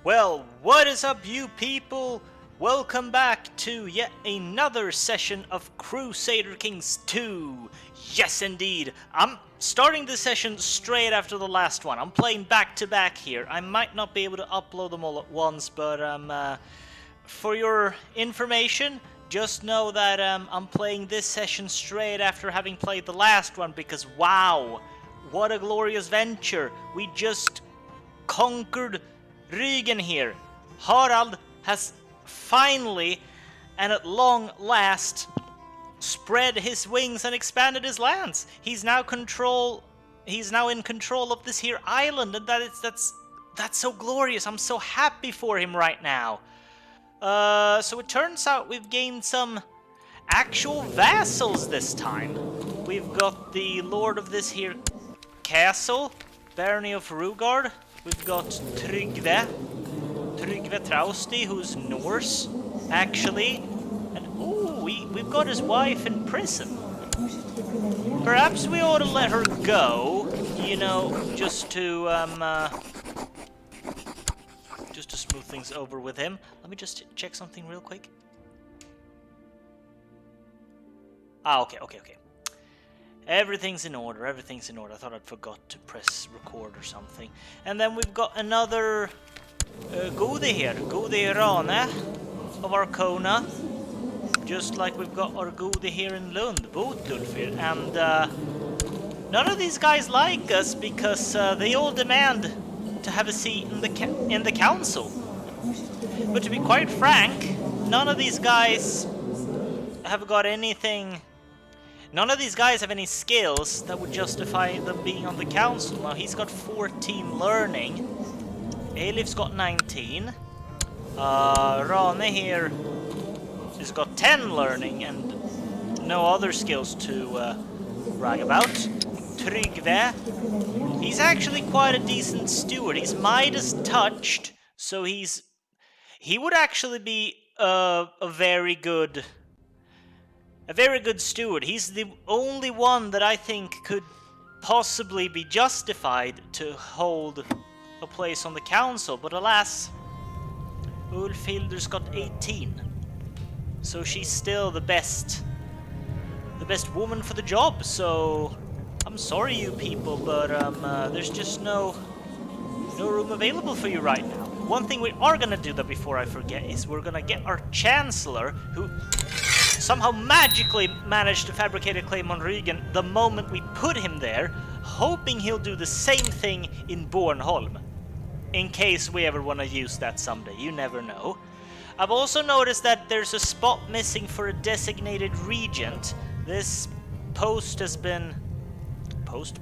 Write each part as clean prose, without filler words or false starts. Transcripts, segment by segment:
Well, what is up, you people? Welcome back to yet another session of Crusader Kings 2. Yes, indeed. I'm starting this session straight after the last one. I'm playing back to back here. I might not be able to upload them all at once, but for your information, just know that I'm playing this session straight after having played the last one because wow, what a glorious venture. We just conquered Rügen here. Haraldr has finally and at long last spread his wings and expanded his lands. He's now in control of this here island, and that's so glorious. I'm so happy for him right now. So it turns out we've gained some actual vassals this time. We've got the lord of this here castle, barony of Rügen. We've got Trygve Trausti, who's Norse, actually. And ooh, we've got his wife in prison. Perhaps we ought to let her go, you know, just to smooth things over with him. Let me just check something real quick. Okay. Everything's in order, I thought I'd forgot to press record or something. And then we've got another Gode here, Gode Rane of Arkona. Just like we've got our Gode here in Lund, Botulfir. And none of these guys like us because they all demand to have a seat in the council. But to be quite frank, none of these guys have got anything. None of these guys have any skills that would justify them being on the council. Now, he's got 14 learning. Elif's got 19. Rane here has got 10 learning and no other skills to brag about. Trygve, he's actually quite a decent steward. He's Midas touched, so he would actually be a very good steward. He's the only one that I think could possibly be justified to hold a place on the council. But alas, Ulfhilder's got 18. So she's still the best woman for the job. So I'm sorry, you people, but there's just no room available for you right now. One thing we are gonna do, though, before I forget, is we're gonna get our chancellor, who somehow magically managed to fabricate a claim on Rügen the moment we put him there, hoping he'll do the same thing in Bornholm, in case we ever want to use that someday. You never know. I've also noticed that there's a spot missing for a designated regent. This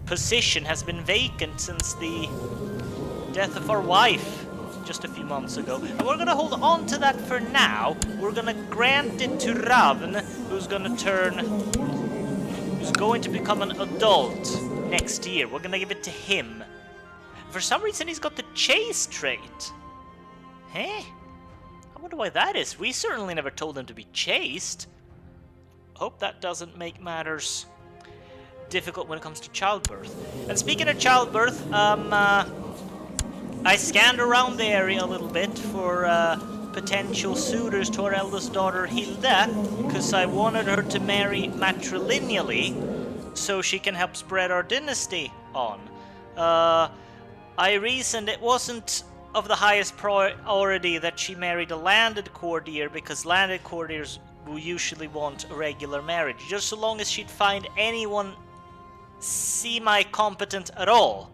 position has been vacant since the death of our wife just a few months ago, and we're gonna hold on to that for now. We're gonna grant it to Ravn, who's going to become an adult next year. We're gonna give it to him. For some reason, he's got the chase trait. Huh? I wonder why that is. We certainly never told him to be chased. Hope that doesn't make matters difficult when it comes to childbirth. And speaking of childbirth, I scanned around the area a little bit for potential suitors to our eldest daughter Hilda, because I wanted her to marry matrilineally so she can help spread our dynasty on. I reasoned it wasn't of the highest priority that she married a landed courtier, because landed courtiers will usually want a regular marriage, just so long as she'd find anyone semi-competent at all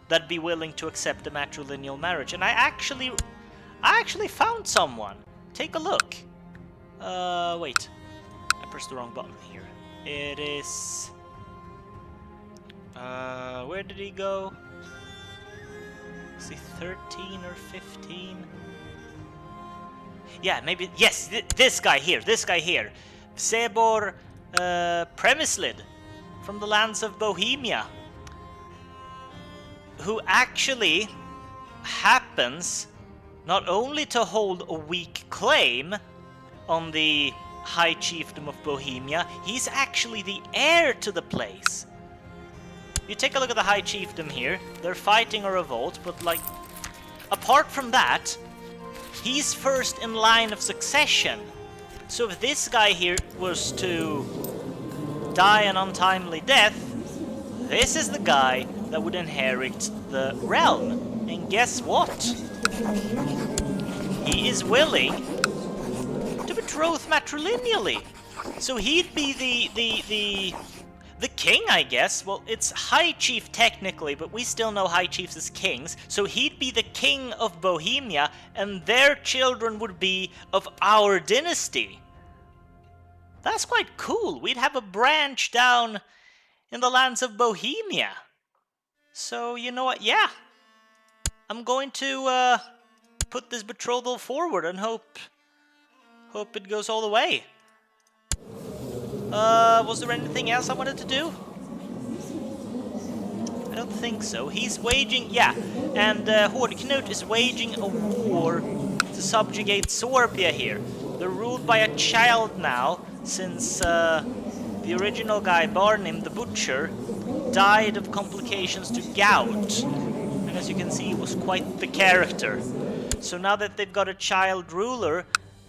that'd be willing to accept a matrilineal marriage. And I actually found someone. Take a look. Wait. I pressed the wrong button here. It is... where did he go? Is he 13 or 15? Yeah, maybe... Yes, this guy here. Sebor Premislid from the lands of Bohemia, who actually happens not only to hold a weak claim on the High Chiefdom of Bohemia, he's actually the heir to the place. You take a look at the High Chiefdom here. They're fighting a revolt, but like, apart from that, he's first in line of succession. So if this guy here was to die an untimely death, this is the guy that would inherit the realm. And guess what? He is willing to betroth matrilineally. So he'd be the king, I guess. Well, it's High Chief technically, but we still know High Chiefs as kings. So he'd be the king of Bohemia, and their children would be of our dynasty. That's quite cool. We'd have a branch down in the lands of Bohemia. So, you know what? Yeah. I'm going to put this betrothal forward and hope it goes all the way. Was there anything else I wanted to do? I don't think so. He's waging... Yeah, and Knud is waging a war to subjugate Sorbia here. They're ruled by a child now, since the original guy, Barnim the Butcher, died of complications to gout. And as you can see, he was quite the character. So now that they've got a child ruler,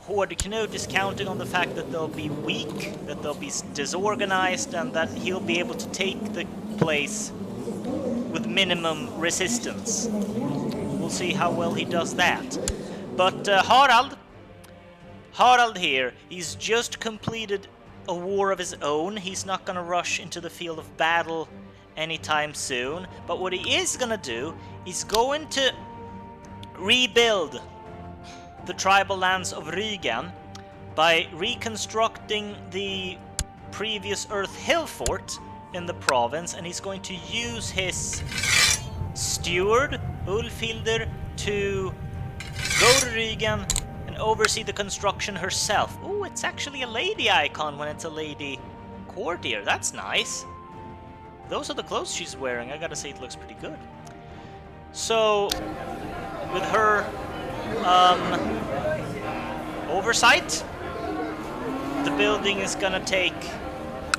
Knud is counting on the fact that they'll be weak, that they'll be disorganized, and that he'll be able to take the place with minimum resistance. We'll see how well he does that. But Harald here, he's just completed a war of his own. He's not going to rush into the field of battle anytime soon. But what he is going to do, he's going to rebuild the tribal lands of Rügen by reconstructing the previous Earth Hill Fort in the province, and he's going to use his steward, Ulfhildr, to go to Rügen and oversee the construction herself. Oh, it's actually a lady icon when it's a lady courtier. That's nice. Those are the clothes she's wearing. I gotta say, it looks pretty good. So, with her oversight, the building is gonna take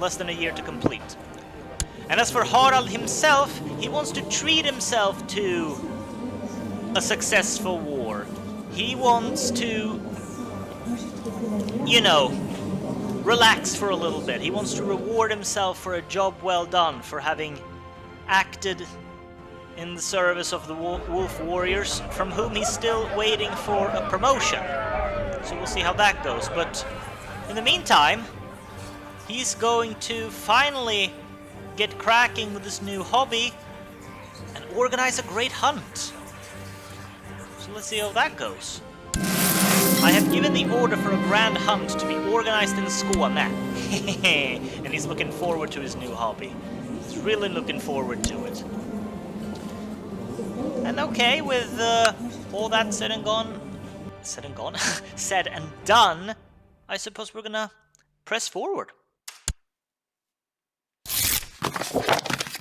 less than a year to complete. And as for Harald himself, he wants to treat himself to a successful war. He wants to, you know, relax for a little bit. He wants to reward himself for a job well done, for having acted in the service of the Wolf Warriors, from whom he's still waiting for a promotion. So we'll see how that goes. But in the meantime, he's going to finally get cracking with this new hobby and organize a great hunt. So let's see how that goes. I have given the order for a grand hunt to be organized in Skåne. And he's looking forward to his new hobby. He's really looking forward to it. And okay, with all that said and done, I suppose we're gonna press forward.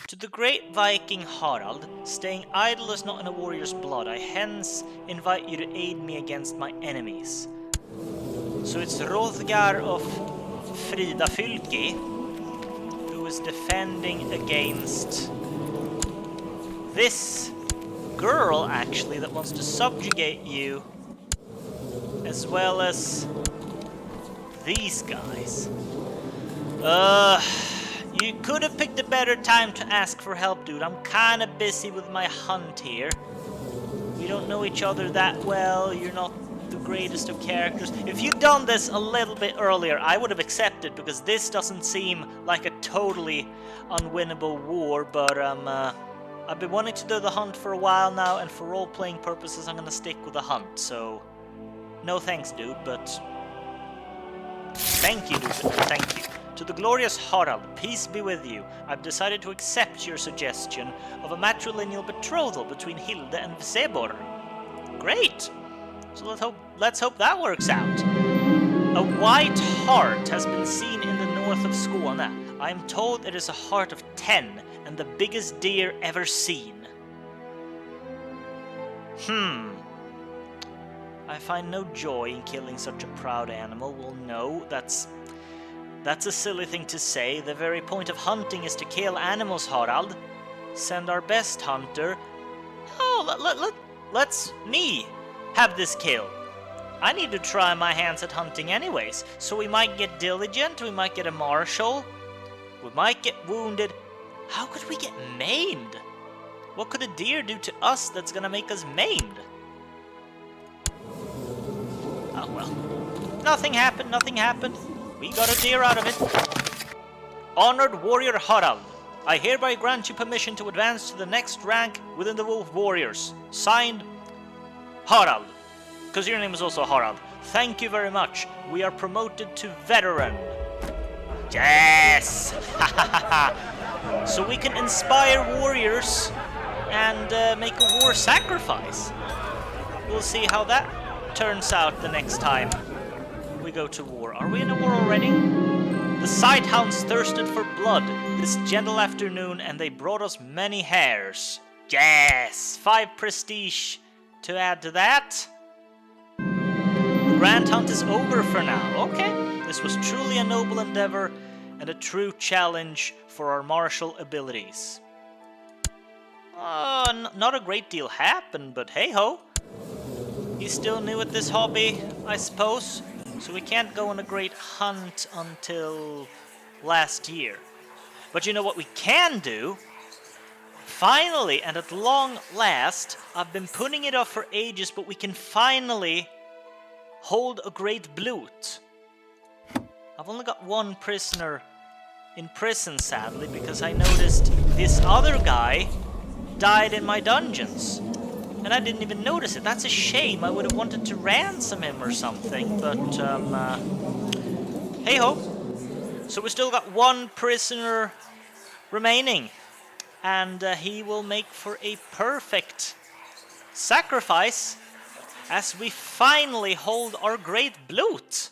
To the great Viking Harald, staying idle is not in a warrior's blood. I hence invite you to aid me against my enemies. So it's Hrothgar of Fridafylki who is defending against this girl, actually, that wants to subjugate you, as well as these guys. You could have picked a better time to ask for help, dude. I'm kind of busy with my hunt here. We don't know each other that well. You're not the greatest of characters. If you'd done this a little bit earlier, I would have accepted, because this doesn't seem like a totally unwinnable war, but I've been wanting to do the hunt for a while now, and for role-playing purposes, I'm gonna stick with the hunt, so no thanks, dude, but thank you, dude, thank you. To the glorious Harald, peace be with you. I've decided to accept your suggestion of a matrilineal betrothal between Hilde and Sebor. Great! So let's hope that works out. A white hart has been seen in the north of Skåne. I am told it is a hart of 10 and the biggest deer ever seen. I find no joy in killing such a proud animal. Well, no, that's a silly thing to say. The very point of hunting is to kill animals, Harald. Send our best hunter. Oh, let's me have this kill. I need to try my hands at hunting anyways. So we might get diligent, we might get a marshal, we might get wounded. How could we get maimed? What could a deer do to us that's gonna make us maimed? Oh well. Nothing happened, nothing happened. We got a deer out of it. Honored Warrior Haraldr, I hereby grant you permission to advance to the next rank within the Wolf Warriors. Signed, Haraldr. Because your name is also Harald. Thank you very much. We are promoted to Veteran. Yes! So we can inspire warriors and make a war sacrifice. We'll see how that turns out the next time we go to war. Are we in a war already? The Sighthounds thirsted for blood this gentle afternoon, and they brought us many hares. Yes! 5 prestige to add to that. The grand hunt is over for now. Okay, this was truly a noble endeavor and a true challenge for our martial abilities. Not a great deal happened, but hey-ho. He's still new at this hobby, I suppose, so we can't go on a great hunt until last year. But you know what we can do? Finally, and at long last, I've been putting it off for ages, but we can finally hold a great bloot. I've only got one prisoner in prison, sadly, because I noticed this other guy died in my dungeons. And I didn't even notice it. That's a shame. I would have wanted to ransom him or something, but hey-ho. So we still got one prisoner remaining, and he will make for a perfect sacrifice as we finally hold our great bloot.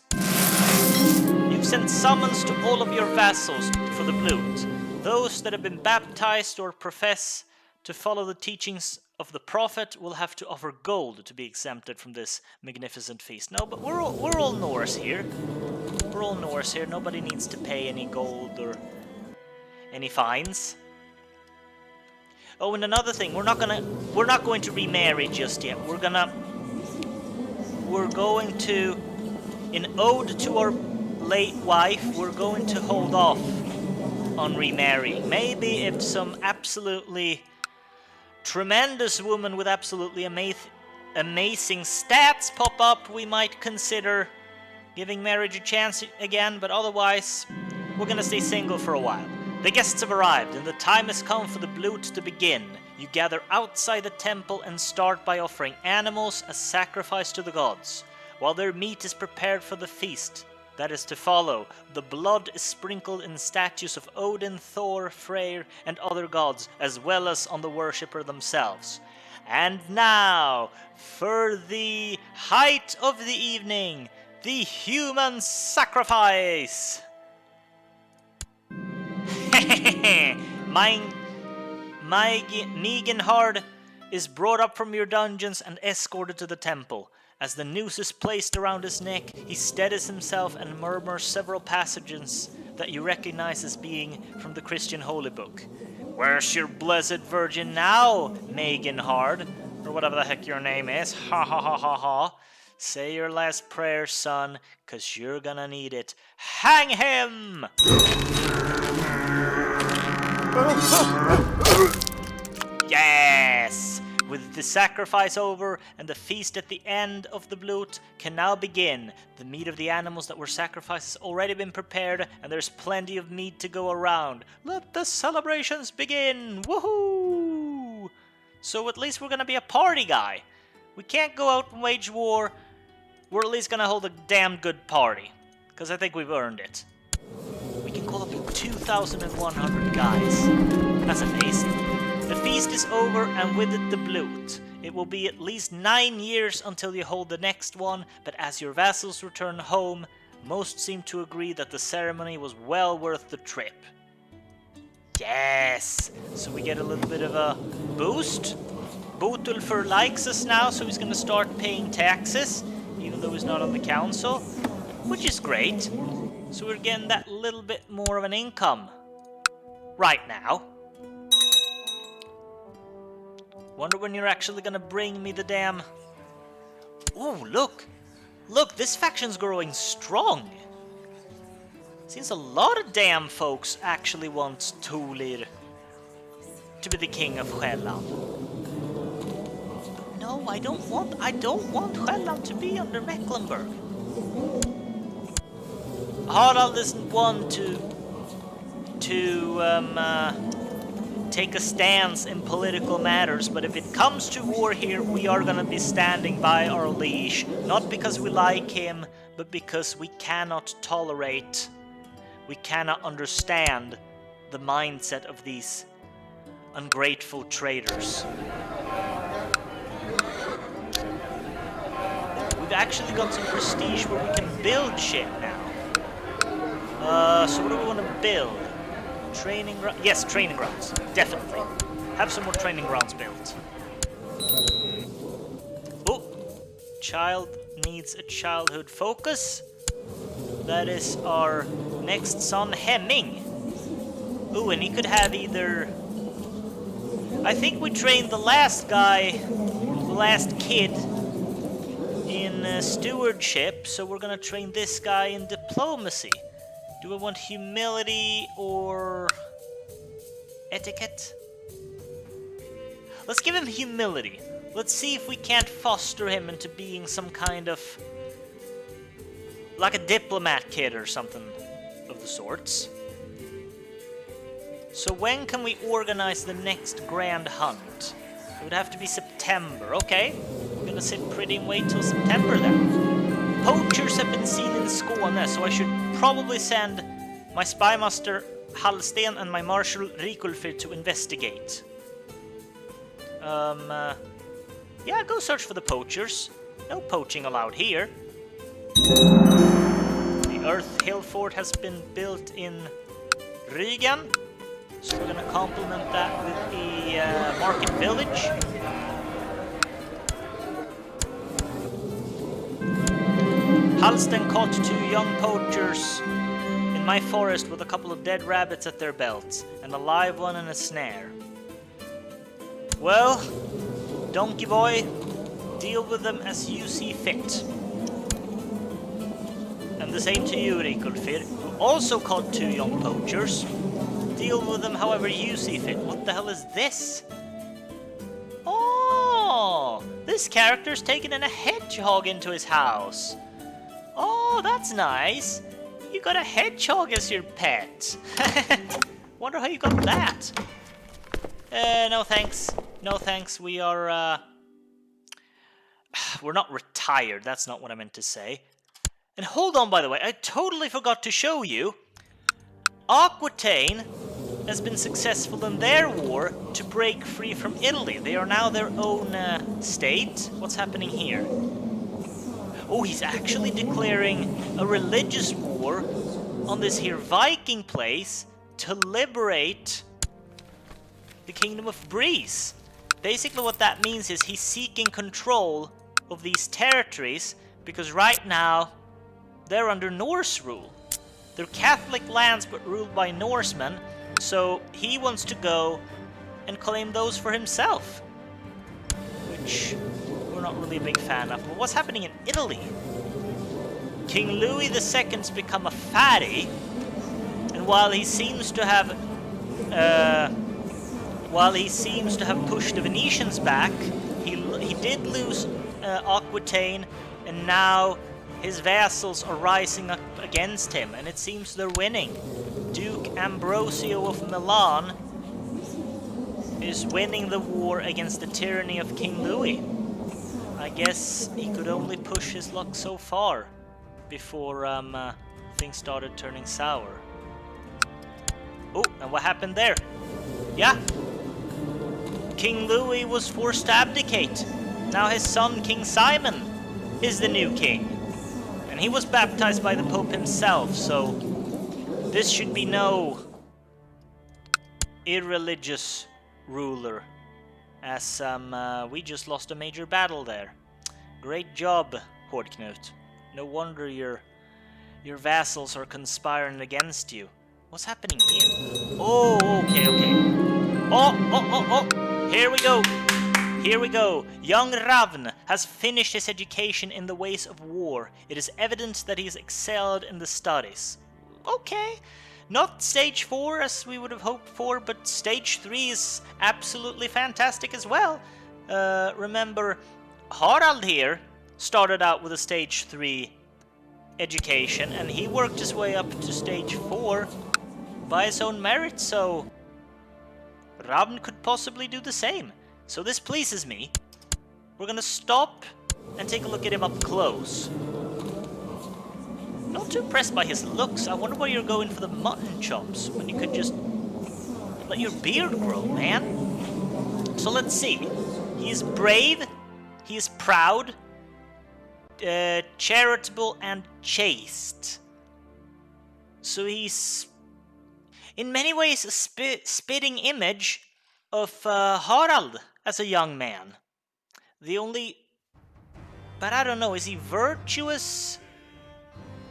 You've sent summons to all of your vassals for the bloot. Those that have been baptized or profess to follow the teachings of the prophet will have to offer gold to be exempted from this magnificent feast. No, but we're all Norse here. We're all Norse here. Nobody needs to pay any gold or any fines. Oh, and another thing, we're not going to remarry just yet. We're going to, in ode to our late wife, we're going to hold off on remarrying. Maybe if some absolutely tremendous woman with absolutely amazing stats pop up, we might consider giving marriage a chance again, but otherwise, we're gonna stay single for a while. The guests have arrived, and the time has come for the bloot to begin. You gather outside the temple and start by offering animals as sacrifice to the gods. While their meat is prepared for the feast that is to follow, the blood is sprinkled in statues of Odin, Thor, Freyr, and other gods, as well as on the worshipper themselves. And now, for the height of the evening, the human sacrifice! Meganhard is brought up from your dungeons and escorted to the temple. As the noose is placed around his neck, he steadies himself and murmurs several passages that you recognize as being from the Christian Holy Book. Where's your blessed virgin now, Meganhard? Or whatever the heck your name is. Ha ha ha ha ha. Say your last prayer, son, 'cause you're gonna need it. Hang him! Yes! With the sacrifice over and the feast at the end of the bloot can now begin. The meat of the animals that were sacrificed has already been prepared, and there's plenty of meat to go around. Let the celebrations begin! Woohoo! So at least we're gonna be a party guy. We can't go out and wage war. We're at least gonna hold a damn good party, because I think we've earned it. We can call up 2,100 guys. That's amazing. The feast is over, and with it the bloot. It will be at least 9 years until you hold the next one, but as your vassals return home, most seem to agree that the ceremony was well worth the trip. Yes! So we get a little bit of a boost. Botulfur likes us now, so he's gonna start paying taxes, even though he's not on the council, which is great. So we're getting that little bit more of an income right now. Wonder when you're actually gonna bring me the damn... Ooh, look! Look, this faction's growing strong. Seems a lot of damn folks actually want Tolir to be the king of Sjaelland. No, I don't want Sjaelland to be under Mecklenburg. Haraldr doesn't want to take a stance in political matters, but if it comes to war here, we are gonna be standing by our liege, not because we like him, but because we cannot tolerate, we cannot understand the mindset of these ungrateful traitors. We've actually got some prestige where we can build shit now. So what do we want to build? Training grounds? Yes, training grounds. Definitely. Have some more training grounds built. Oh! Child needs a childhood focus. That is our next son, Hemming. Ooh, and he could have either... I think we trained the last guy, the last kid, in stewardship, so we're gonna train this guy in diplomacy. Do I want humility or etiquette? Let's give him humility. Let's see if we can't foster him into being some kind of... like a diplomat kid or something of the sorts. So when can we organize the next grand hunt? It would have to be September. Okay, I'm gonna sit pretty and wait till September then. Poachers have been seen in Skåne, so I should probably send my spymaster Hallsten and my marshal Rikulfir to investigate. Yeah, go search for the poachers. No poaching allowed here. The Earth Hill Fort has been built in Rügen, so we're gonna complement that with a market village. Hallsten caught 2 young poachers in my forest with a couple of dead rabbits at their belts, and a live one in a snare. Well, donkey boy, deal with them as you see fit. And the same to you, Rikulfir, who also caught 2 young poachers. Deal with them however you see fit. What the hell is this? Oh, this character's taken in a hedgehog into his house. Oh, that's nice. You got a hedgehog as your pet. Wonder how you got that. No thanks. No thanks. We are, we're not retired. That's not what I meant to say. And hold on, by the way. I totally forgot to show you. Aquitaine has been successful in their war to break free from Italy. They are now their own state. What's happening here? Oh, he's actually declaring a religious war on this here Viking place to liberate the Kingdom of Breeze. Basically what that means is he's seeking control of these territories because right now they're under Norse rule. They're Catholic lands but ruled by Norsemen, so he wants to go and claim those for himself, which we're not really a big fan of. But what's happening in Italy? King Louis II's become a fatty, and while he seems to have pushed the Venetians back, he did lose Aquitaine, and now his vassals are rising up against him, and it seems they're winning. Duke Ambrosio of Milan is winning the war against the tyranny of King Louis. I guess he could only push his luck so far before things started turning sour. Oh, and what happened there? Yeah, King Louis was forced to abdicate. Now his son, King Simon, is the new king. And he was baptized by the Pope himself, so this should be no irreligious ruler, as we just lost a major battle there. Great job, Knud. No wonder your vassals are conspiring against you. What's happening here? Oh, okay. Oh, here we go. Here we go. Young Ravn has finished his education in the ways of war. It is evident that he has excelled in the studies. Okay, not stage 4 as we would have hoped for, but stage 3 is absolutely fantastic as well. Remember, Harald here started out with a stage 3 education, and he worked his way up to stage 4 by his own merit, so Ravn could possibly do the same. So this pleases me. We're gonna stop and take a look at him up close. Not too impressed by his looks. I wonder why you're going for the mutton chops when you could just let your beard grow, man. So let's see. He is brave, he is proud, charitable and chaste. So he's in many ways a spitting image of Harald as a young man. But I don't know, is he virtuous?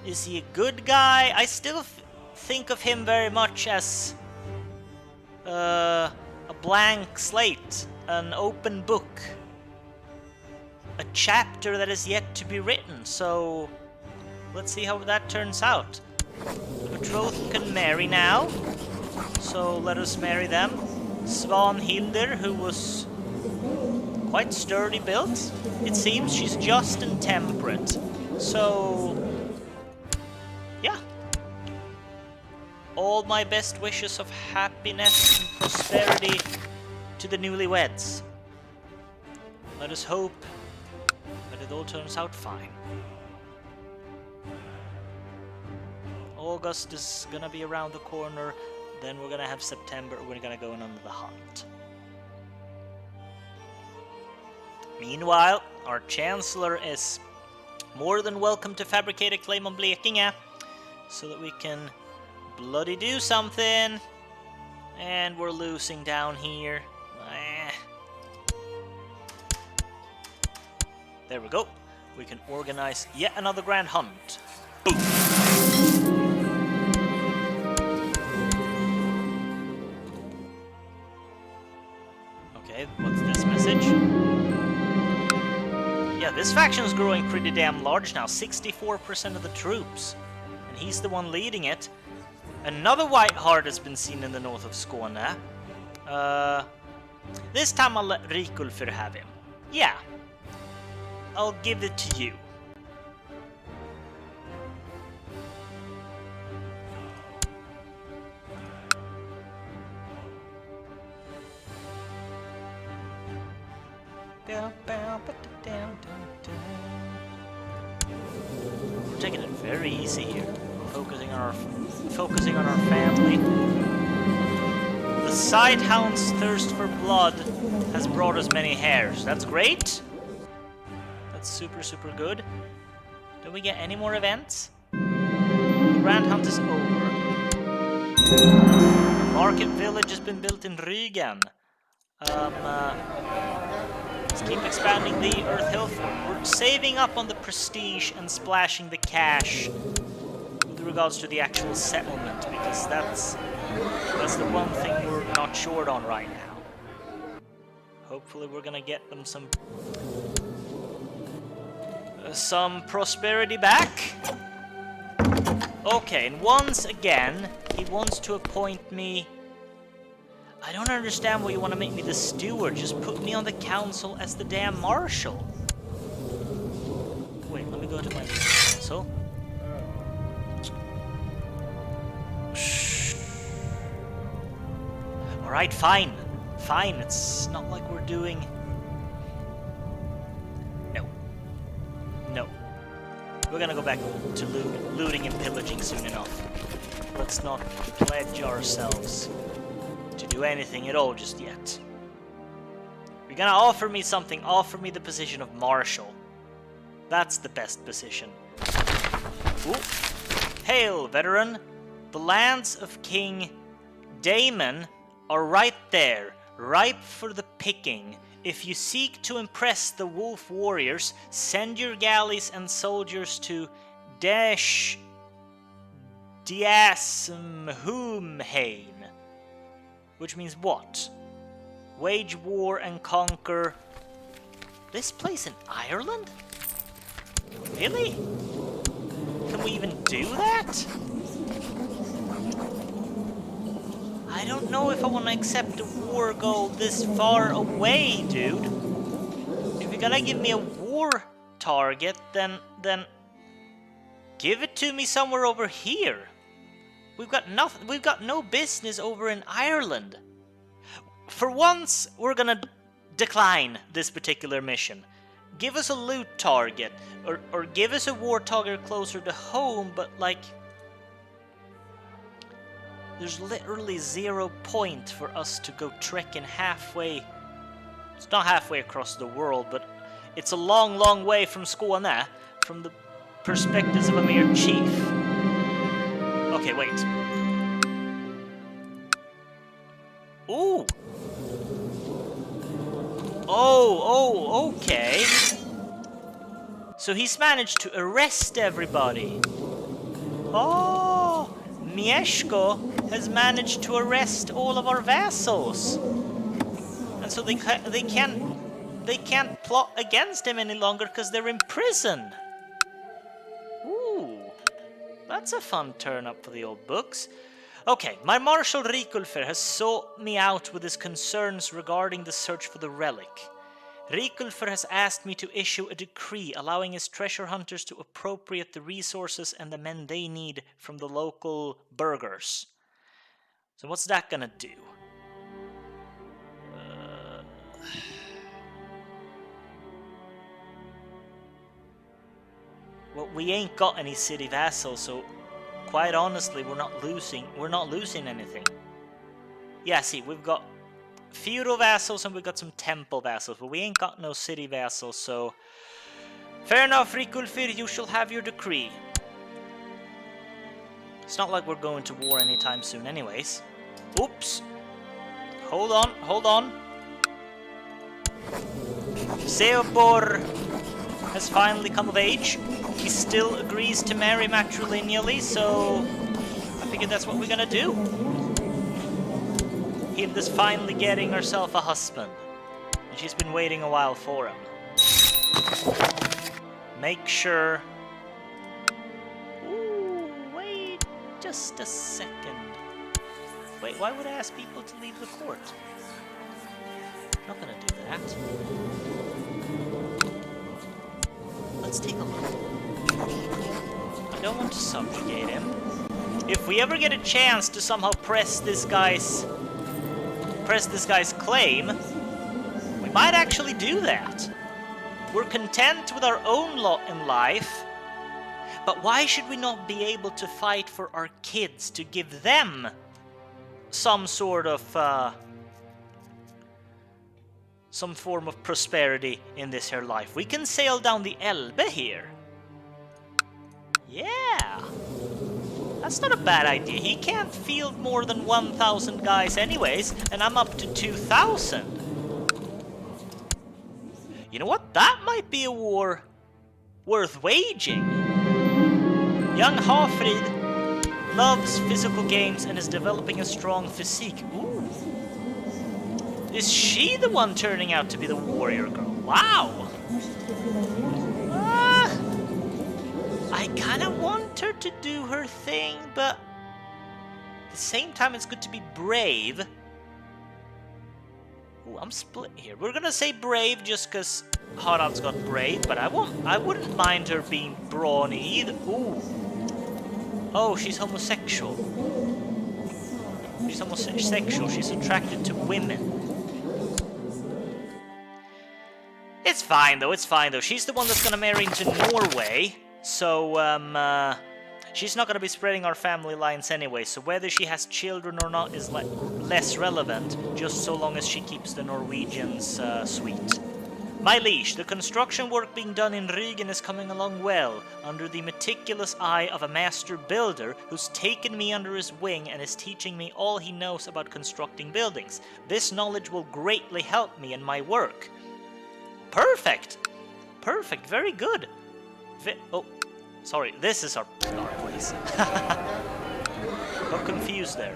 Is he a good guy? I still think of him very much as a blank slate, an open book, a chapter that is yet to be written. So let's see how that turns out. The betrothed can marry now, so let us marry them. Svanhildur, who was quite sturdy built. It seems she's just and temperate. So, yeah. All my best wishes of happiness and prosperity to the newlyweds. Let us hope that it all turns out fine. August is gonna be around the corner. Then we're gonna have September. We're gonna go on the hunt. Meanwhile, our Chancellor is more than welcome to fabricate a claim on Blekinge so that we can bloody do something. And we're losing down here. There we go. We can organize yet another grand hunt. Boom! Okay, what's this message? Yeah, this faction's growing pretty damn large now, 64% of the troops. And he's the one leading it. Another White Heart has been seen in the north of Skåne. This time I'll let Rikulfur have him. Yeah, I'll give it to you. We're taking it very easy here, focusing on our family. The Sidehound's thirst for blood has brought us many hares. That's great. That's super good. Do we get any more events? The Grand Hunt is over. Market Village has been built in Rügen. Let's keep expanding the Earth Hill Fort. We're saving up on the prestige and splashing the cash with regards to the actual settlement, because that's the one thing we're not short on right now. Hopefully we're gonna get them some prosperity back. Okay, and once again, he wants to appoint me. I don't understand why you want to make me the steward. Just put me on the council as the damn marshal. Wait, let me go to my council. Alright, fine. Fine, it's not like we're doing... No. We're gonna go back to looting and pillaging soon enough. Let's not pledge ourselves to do anything at all just yet. You're gonna offer me something, offer me the position of marshal. That's the best position. Ooh. Hail, veteran! The lands of King Daemon are right there, ripe for the picking. If you seek to impress the wolf warriors, send your galleys and soldiers to Diasmhumhain. Which means what? Wage war and conquer This place in Ireland? Really? Can we even do that? I don't know if I want to accept a war goal this far away, dude. If you're gonna give me a war target, then give it to me somewhere over here. We've got nothing. We've got no business over in Ireland. For once, we're gonna decline this particular mission. Give us a loot target, or give us a war target closer to home, but like, there's literally 0 point for us to go trekking halfway. It's not halfway across the world, but it's a long, long way from Skåne, from the perspectives of a mere chief. Okay, wait. Ooh! Oh, okay. So he's managed to arrest everybody. Oh, Mieszko has managed to arrest all of our vassals. And so they can't plot against him any longer because they're in prison. Ooh, that's a fun turn up for the old books. Okay, my Marshal Rikulfr has sought me out with his concerns regarding the search for the relic. Rikulfr has asked me to issue a decree allowing his treasure hunters to appropriate the resources and the men they need from the local burghers. So what's that gonna do? Well, we ain't got any city vassals, so quite honestly, we're not losing anything. Yeah, see, we've got feudal vassals and we've got some temple vassals, but we ain't got no city vassals, so fair enough, Rikulfr, you shall have your decree. It's not like we're going to war anytime soon anyways. Oops. Hold on. Seobor has finally come of age. He still agrees to marry matrilineally, so I figured that's what we're gonna do. Hilda's finally getting herself a husband, and she's been waiting a while for him. Make sure... Ooh, wait just a second. Wait, why would I ask people to leave the court? I'm not gonna do that. Let's take a look. I don't want to subjugate him. If we ever get a chance to somehow press this guy's claim, we might actually do that. We're content with our own lot in life, but why should we not be able to fight for our kids to give them some sort of some form of prosperity in this here life? We can sail down the Elbe here. Yeah, that's not a bad idea. He can't field more than 1,000 guys anyways, and I'm up to 2,000. You know what? That might be a war worth waging. Young Hafrid loves physical games and is developing a strong physique. Ooh. Is she the one turning out to be the warrior girl? Wow! I kind of want her to do her thing, but at the same time it's good to be brave. Ooh, I'm split here. We're gonna say brave just because Harald's got brave, but I wouldn't mind her being brawny either. Ooh. Oh, she's homosexual. She's homosexual. She's attracted to women. It's fine though, She's the one that's gonna marry into Norway, so, she's not gonna be spreading our family lines anyway, so whether she has children or not is less relevant, just so long as she keeps the Norwegians, sweet. My liege, the construction work being done in Rügen is coming along well, under the meticulous eye of a master builder who's taken me under his wing and is teaching me all he knows about constructing buildings. This knowledge will greatly help me in my work. Perfect! Perfect, very good. Oh, sorry, this is our place. Got confused there.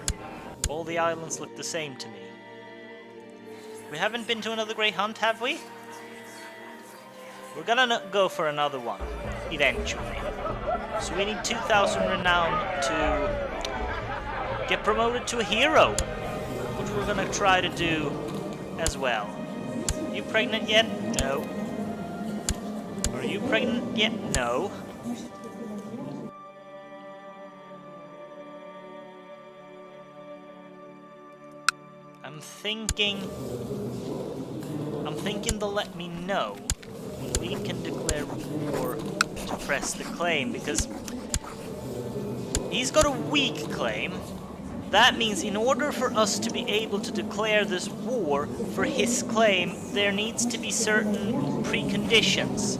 All the islands look the same to me. We haven't been to another great hunt, have we? We're gonna go for another one, eventually. So we need 2,000 renown to get promoted to a hero, which we're gonna try to do as well. You pregnant yet? No. Are you pregnant yet? No. I'm thinking they'll let me know when we can declare war to press the claim, because he's got a weak claim. That means in order for us to be able to declare this war for his claim, there needs to be certain preconditions.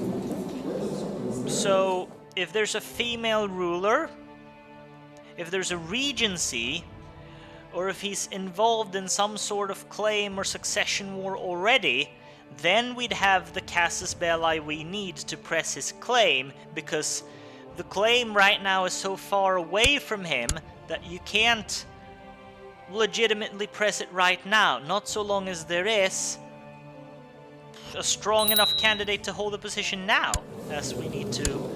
So, if there's a female ruler, if there's a regency, or if he's involved in some sort of claim or succession war already, then we'd have the casus belli we need to press his claim, because the claim right now is so far away from him that you can't legitimately press it right now, not so long as there is a strong enough candidate to hold the position now, as we need to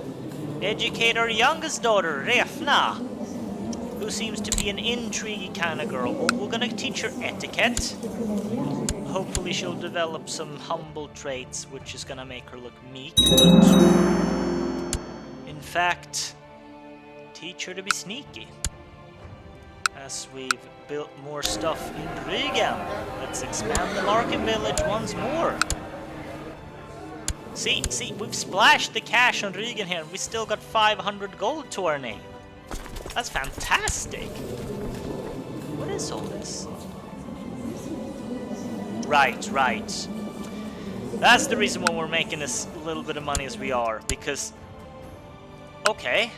educate our youngest daughter, Refna, who seems to be an intriguey kind of girl. Well, we're gonna teach her etiquette. Hopefully she'll develop some humble traits, which is gonna make her look meek, but in fact, teach her to be sneaky. As we've built more stuff in Rügen, let's expand the market village once more. See, we've splashed the cash on Rügen here, and we still got 500 gold to our name. That's fantastic. What is all this? Right. That's the reason why we're making as little bit of money as we are, because... Okay.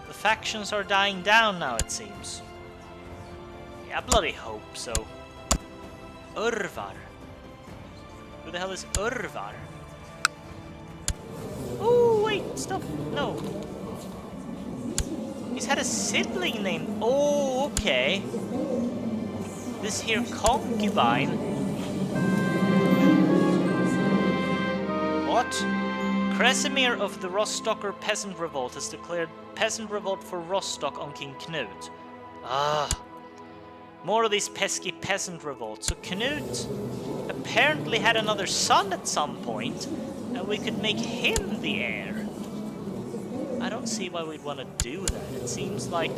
The factions are dying down now, it seems. Yeah, I bloody hope so. Urvar. Who the hell is Urvar? Oh, wait, stop. No. He's had a sibling named... Oh, okay. This here concubine. What? Kresimir of the Rostocker Peasant Revolt has declared Peasant Revolt for Rostock on King Knud. Ah. More of these pesky Peasant Revolts. So Knud apparently had another son at some point, and we could make him the heir. I don't see why we'd want to do that. It seems like...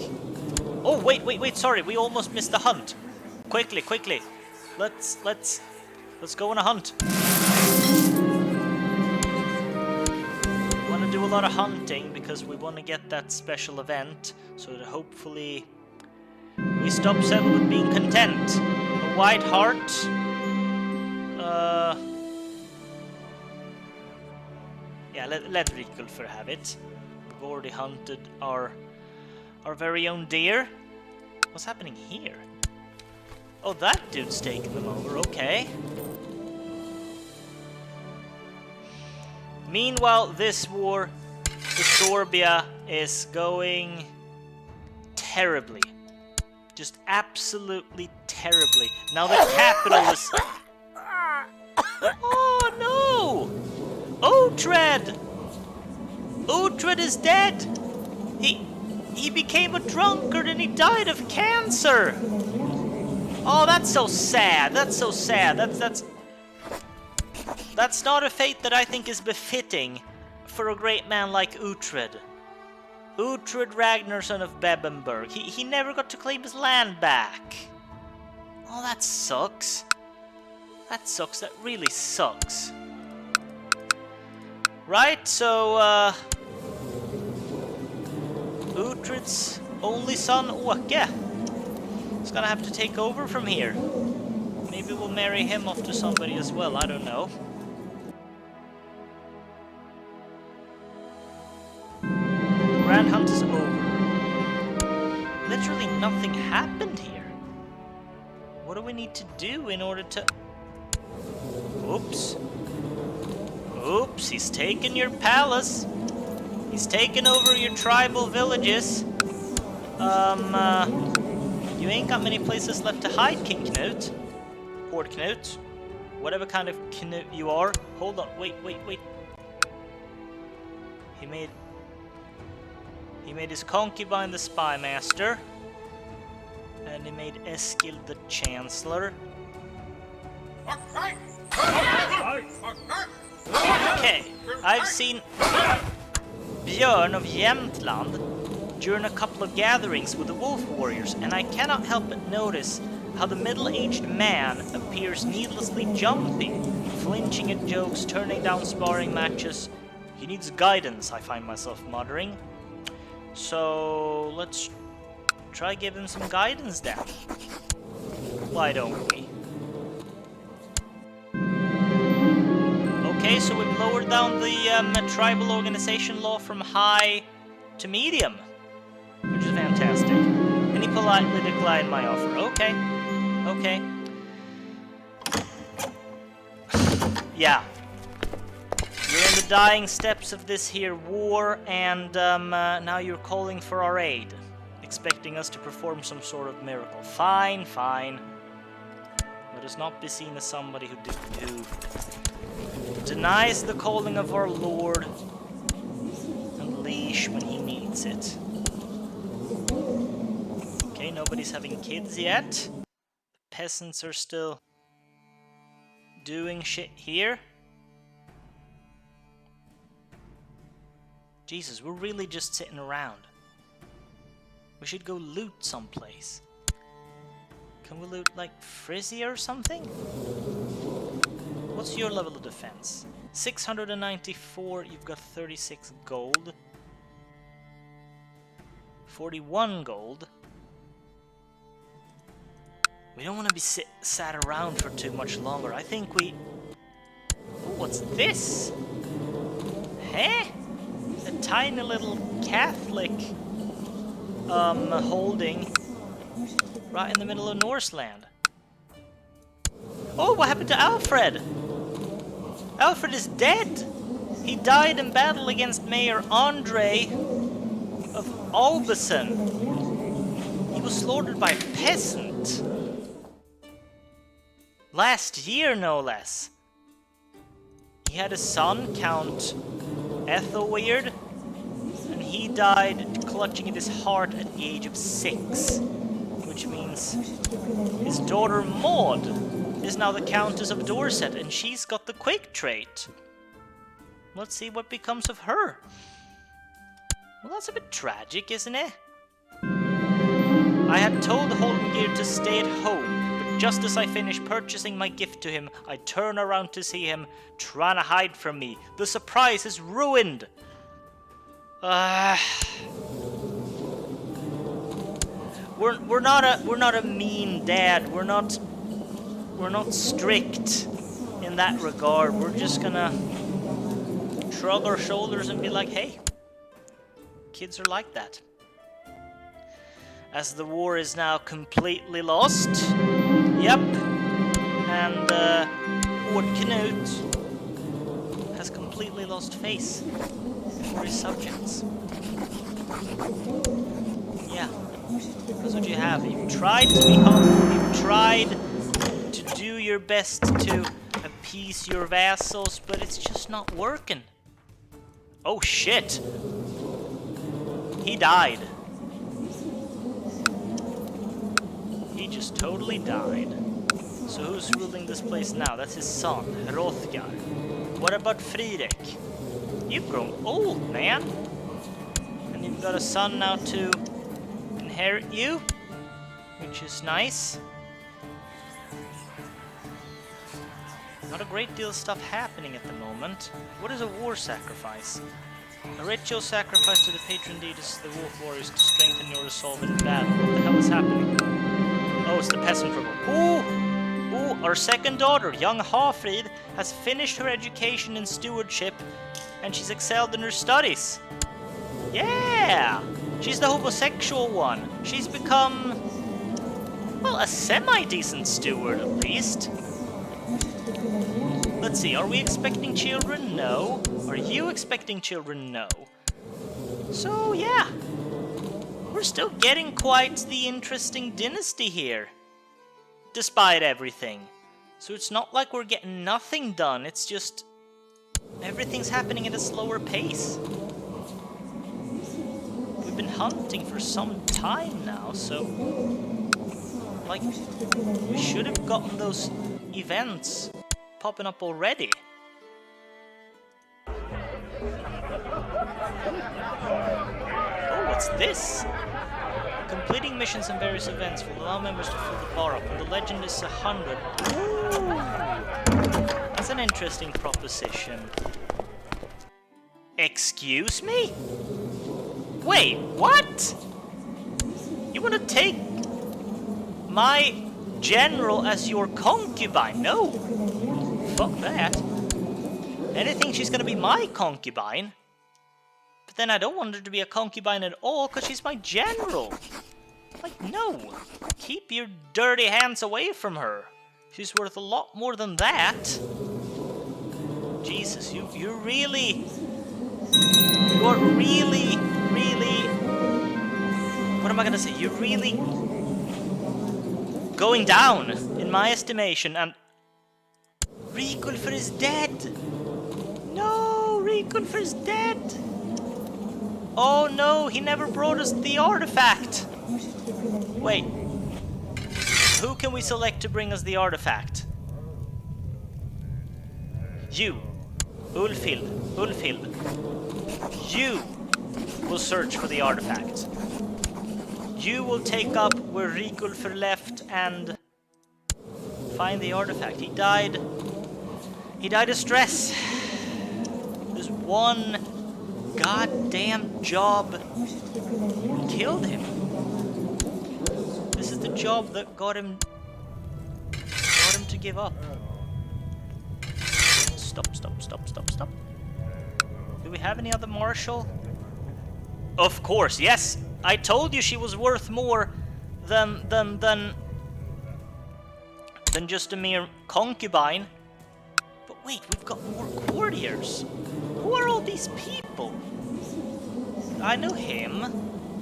Oh, wait, sorry, we almost missed the hunt. Quickly. Let's go on a hunt. We want to do a lot of hunting because we want to get that special event, so that hopefully we stop settling with being content. A white heart. Yeah, let Rikulfer have it. We've already hunted our very own deer. What's happening here? Oh, that dude's taking them over, okay. Meanwhile, this war to Sorbia is going terribly. Just absolutely terribly. Now the capital is... Oh no! Uhtred! Uhtred is dead! He became a drunkard and he died of cancer! Oh, that's so sad. That's so sad. That's not a fate that I think is befitting for a great man like Uhtred. Uhtred Ragnarsson of Bebbenburg. He never got to claim his land back. Oh, that sucks. That sucks. That really sucks. Right, so, Uhtred's only son, Åke, is gonna have to take over from here. Maybe we'll marry him off to somebody as well, I don't know. The Grand Hunt is over. Literally nothing happened here. What do we need to do in order to... Oops. Oops, he's taken your palace. He's taken over your tribal villages. You ain't got many places left to hide, King Knud. Horde Knud. Whatever kind of Knud you are. Hold on, wait. He made his concubine the spy master. And he made Eskil the chancellor. Okay, I've seen Björn of Jämtland during a couple of gatherings with the wolf warriors, and I cannot help but notice how the middle-aged man appears needlessly jumpy, flinching at jokes, turning down sparring matches. He needs guidance, I find myself muttering. So let's try give him some guidance then. Why don't we? Okay, so we've lowered down the tribal organization law from high to medium, which is fantastic. And he politely declined my offer. Okay. Yeah. You're in the dying steps of this here war, and now you're calling for our aid, expecting us to perform some sort of miracle. Fine. Let us not be seen as somebody who denies the calling of our Lord and leash when he needs it. Okay, nobody's having kids yet. The peasants are still doing shit here. Jesus, we're really just sitting around. We should go loot someplace. Can we loot like Frizzy or something? What's your level of defense? 694, you've got 36 gold. 41 gold. We don't want to be sat around for too much longer. I think we... Oh, what's this? Huh? A tiny little Catholic holding right in the middle of Norseland. Oh, what happened to Alfred? Alfred is dead. He died in battle against Mayor Andre of Aubusson. He was slaughtered by a peasant. Last year, no less. He had a son, Count Ethelweird, and he died clutching at his heart at the age of 6. Which means his daughter Maud is now the Countess of Dorset, and she's got the quick trait. Let's see what becomes of her. Well, that's a bit tragic, isn't it? I had told Holmgir to stay at home, but just as I finished purchasing my gift to him, I turn around to see him trying to hide from me. The surprise is ruined. We're not a mean dad. We're not strict in that regard. We're just gonna shrug our shoulders and be like, hey, kids are like that. As the war is now completely lost. Yep. And Lord Knud has completely lost face for his subjects. Yeah. That's what you have. You've tried to be humble. You've tried to do your best to appease your vassals, but it's just not working. Oh shit! He died. He just totally died. So who's ruling this place now? That's his son, Hrothgar. What about Friedrich? You've grown old, man. And you've got a son now to inherit you, which is nice. Not a great deal of stuff happening at the moment. What is a war sacrifice? A ritual sacrifice to the patron deities of the wolf warriors to strengthen your resolve in battle. What the hell is happening? Oh, it's the peasant revolt. Ooh, our second daughter, young Hafrid, has finished her education in stewardship, and she's excelled in her studies. Yeah! She's the homosexual one. She's become, well, a semi-decent steward at least. Let's see, are we expecting children? No. Are you expecting children? No. So, yeah. We're still getting quite the interesting dynasty here. Despite everything. So it's not like we're getting nothing done, it's just everything's happening at a slower pace. We've been hunting for some time now, so like we should have gotten those events popping up already. Oh, what's this? Completing missions and various events will allow members to fill the bar up, and the legend is 100. Ooh, that's an interesting proposition. Excuse me? Wait, what? You want to take my general as your concubine? No. Fuck that. Anything she's gonna be my concubine. But then I don't want her to be a concubine at all, because she's my general. Like, no. Keep your dirty hands away from her. She's worth a lot more than that. Jesus, you're really... You're really... What am I gonna say? You're really... going down, in my estimation, and... Rikulfur is dead! No, Rikulfur is dead! Oh no, he never brought us the artifact! Wait. Who can we select to bring us the artifact? You. Ulfhild. You will search for the artifact. You will take up where Rikulfur left and find the artifact. He died of stress. There's one goddamn job killed him. This is the job that got him to give up. Stop. Do we have any other marshal? Of course, yes. I told you she was worth more than just a mere concubine. But wait, we've got more courtiers. Who are all these people? I know him,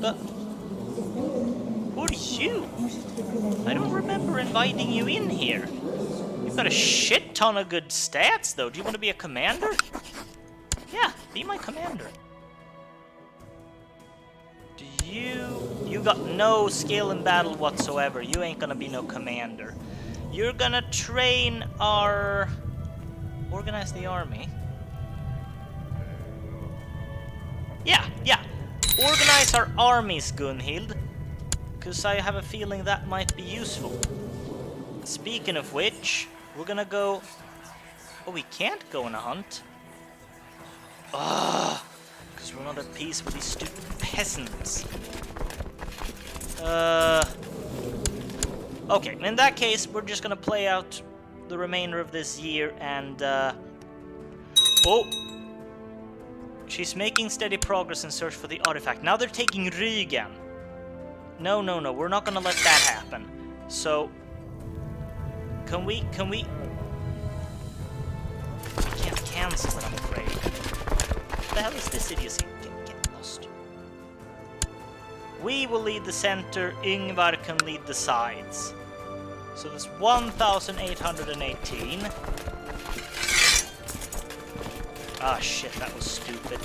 but who are you? I don't remember inviting you in here. You've got a shit ton of good stats, though. Do you want to be a commander? Yeah, be my commander. You got no skill in battle whatsoever. You ain't gonna be no commander. You're gonna train our... Organize the army. Yeah. Organize our armies, Gunhild. Because I have a feeling that might be useful. Speaking of which, we're gonna go... Oh, we can't go on a hunt. Because we're not at peace with these stupid peasants. Okay, in that case, we're just gonna play out the remainder of this year and, Oh! She's making steady progress in search for the artifact. Now they're taking Rügen. No, we're not gonna let that happen. So... Can we... We can't cancel it, I'm afraid. What the hell is this idiocy? Get lost. We will lead the center, Yngvar can lead the sides. So there's 1,818. Ah, shit, that was stupid.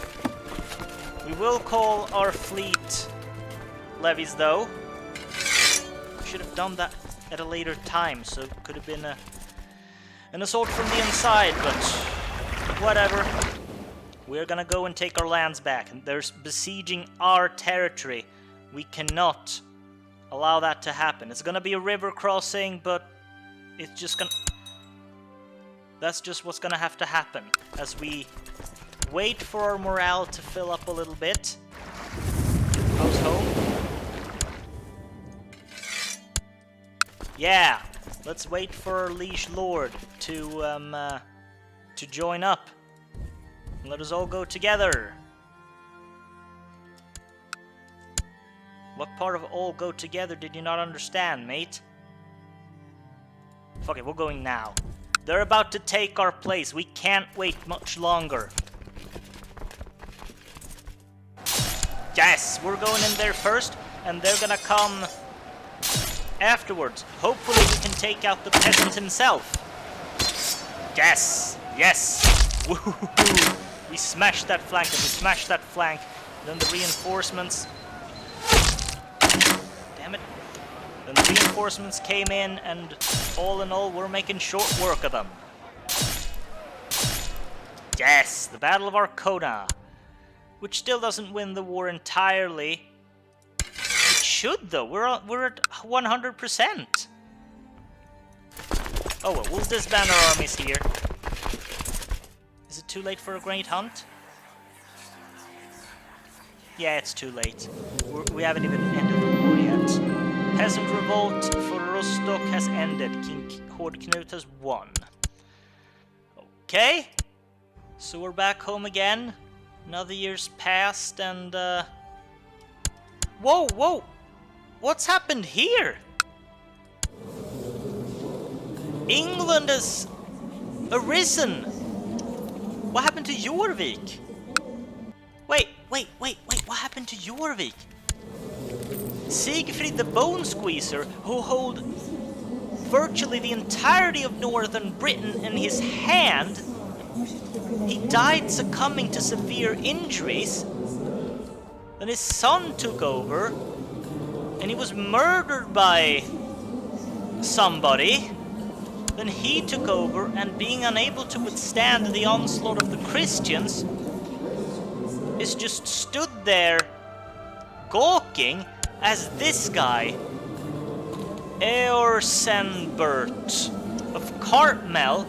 We will call our fleet levies, though. We should have done that at a later time, so it could have been an assault from the inside, but whatever. We're gonna go and take our lands back. And there's besieging our territory. We cannot allow that to happen. It's gonna be a river crossing, but it's just gonna... That's just what's gonna have to happen as we wait for our morale to fill up a little bit. How's home? Yeah, let's wait for our liege lord to join up. Let us all go together. What part of all go together did you not understand, mate? Fuck it, we're going now. They're about to take our place. We can't wait much longer. Yes, we're going in there first, and they're gonna come afterwards. Hopefully we can take out the peasant himself. Yes! Yes! Woohoo! We smashed that flank and we smashed that flank. Then the reinforcements... Damn it. Then the reinforcements came in and all in all we're making short work of them. Yes! The Battle of Arcona. Which still doesn't win the war entirely. It should though. We're at 100%. Oh well, we'll disband our armies here. Is it too late for a great hunt? Yeah, it's too late. We haven't even ended the war yet. Peasant revolt for Rostock has ended. King Horde Knud has won. Okay. So we're back home again. Another year's passed and... Whoa, whoa! What's happened here? England has arisen! What happened to Jorvik? Wait, what happened to Jorvik? Siegfried the Bone Squeezer, who held virtually the entirety of northern Britain in his hand, he died succumbing to severe injuries. Then his son took over, and he was murdered by somebody. Then he took over, and being unable to withstand the onslaught of the Christians, is just stood there gawking as this guy, Eorsenbert of Cartmel,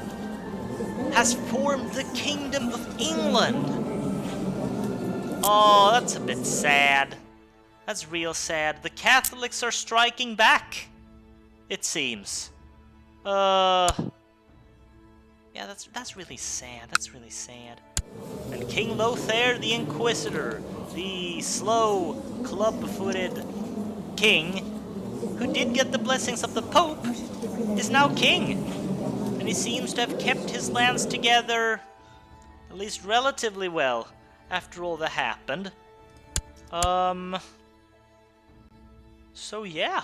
has formed the Kingdom of England. Oh, that's a bit sad. That's real sad. The Catholics are striking back, it seems. Yeah, that's really sad. That's really sad. And King Lothair the Inquisitor, the slow, club-footed king, who did get the blessings of the Pope, is now king. And he seems to have kept his lands together, at least relatively well, after all that happened. So yeah.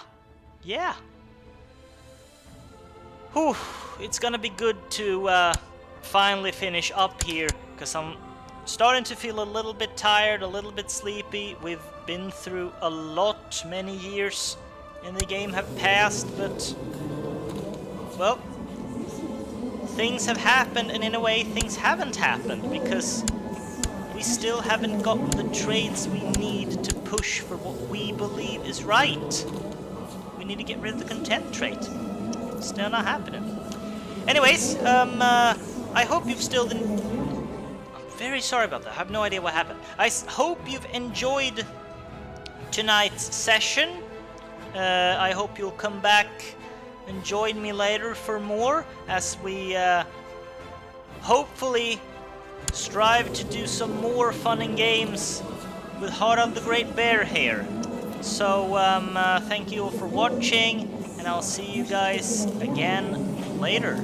Whew, it's gonna be good to finally finish up here, because I'm starting to feel a little bit tired, a little bit sleepy. We've been through a lot, many years in the game have passed, but, well, things have happened, and in a way things haven't happened, because we still haven't gotten the trades we need to push for what we believe is right. We need to get rid of the content trait. Still not happening. Anyways, I hope you've still... I'm very sorry about that. I have no idea what happened. I hope you've enjoyed tonight's session. I hope you'll come back and join me later for more, as we hopefully strive to do some more fun and games with Harald the Great Bear here. So, thank you all for watching, and I'll see you guys again later.